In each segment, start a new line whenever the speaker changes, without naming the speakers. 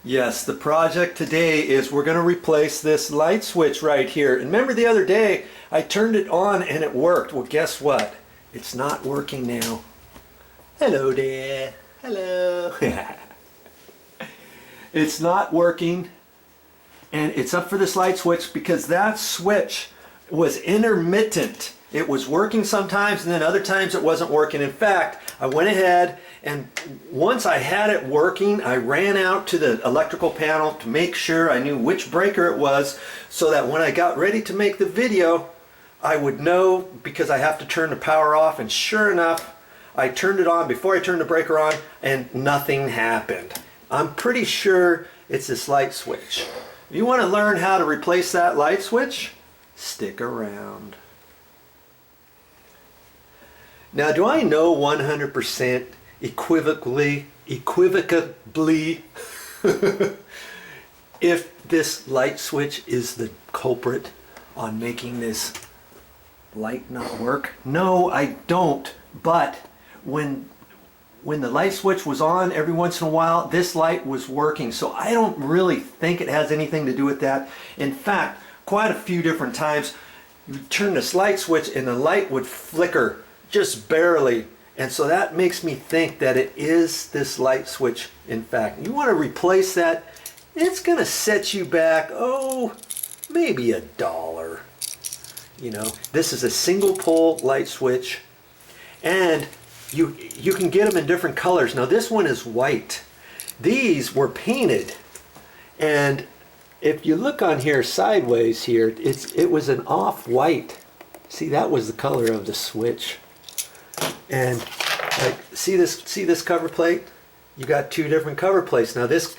Yes, the project today is we're going to replace this light switch right here. And remember the other day I turned it on and it worked. Well, guess what? It's not working now. Hello there. Hello. It's not working, and it's up for this light switch because that switch was intermittent. It was working sometimes and then other times it wasn't working. In fact, I went ahead and once I had it working, I ran out to the electrical panel to make sure I knew which breaker it was so that when I got ready to make the video, I would know because I have to turn the power off, and sure enough, I turned it on before I turned the breaker on and nothing happened. I'm pretty sure it's this light switch. If you want to learn how to replace that light switch, stick around. Now, do I know 100% equivocally if this light switch is the culprit on making this light not work? No, I don't. But when the light switch was on every once in a while, this light was working. So I don't really think it has anything to do with that. In fact, quite a few different times, you turn this light switch and the light would flicker just barely. And so that makes me think that it is this light switch. In fact, you want to replace that, it's going to set you back, oh, maybe $1. You know, this is a single pole light switch, and you can get them in different colors. Now this one is white. These were painted, and if you look on here sideways here, it was an off-white. See, that was the color of the switch. And like, see this cover plate? You got two different cover plates. Now this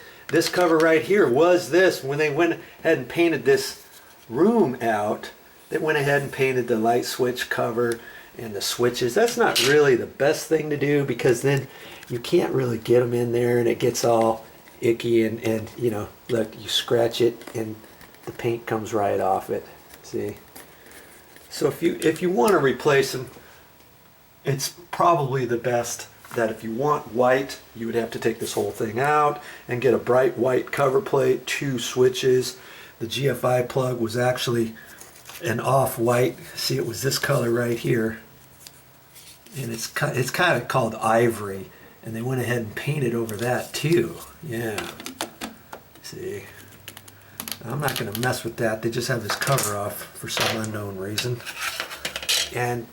cover right here was this. When they went ahead and painted this room out, they went ahead and painted the light switch cover and the switches. That's not really the best thing to do because then you can't really get them in there and it gets all icky and you know, look, you scratch it and the paint comes right off it. See? So if you want to replace them, it's probably the best that if you want white, you would have to take this whole thing out and get a bright white cover plate, two switches. The GFI plug was actually an off-white. See, it was this color right here, and it's kind of called ivory, and they went ahead and painted over that too. Yeah, see, I'm not going to mess with that. They just have this cover off for some unknown reason, and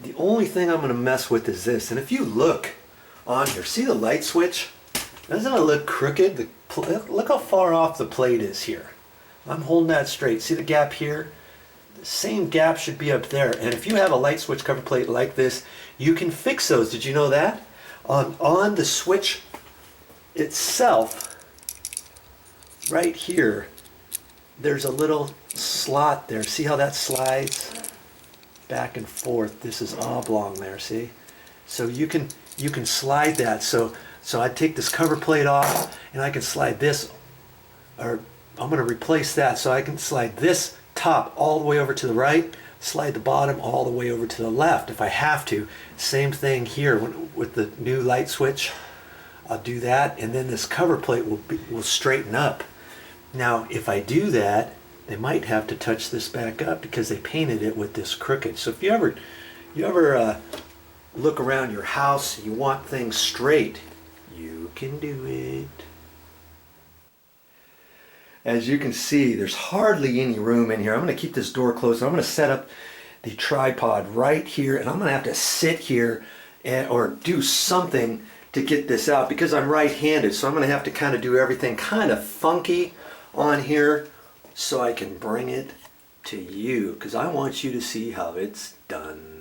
the only thing I'm going to mess with is this. And if you look on here, see the light switch? Doesn't it look crooked? Look how far off the plate is here. I'm holding that straight. See the gap here? The same gap should be up there. And if you have a light switch cover plate like this, you can fix those. Did you know that? On the switch itself, right here, there's a little slot there. See how that slides back and forth? This is oblong there, see? So you can slide that. So I take this cover plate off and I can slide this, or I'm going to replace that, so I can slide this top all the way over to the right, slide the bottom all the way over to the left if I have to. Same thing here with the new light switch. I'll do that, and then this cover plate will straighten up. Now if I do that, they might have to touch this back up because they painted it with this crooked. So if you ever look around your house and you want things straight, you can do it. As you can see, there's hardly any room in here. I'm going to keep this door closed. I'm going to set up the tripod right here, and I'm going to have to sit here or do something to get this out because I'm right-handed. So I'm going to have to kind of do everything kind of funky on here so I can bring it to you because I want you to see how it's done.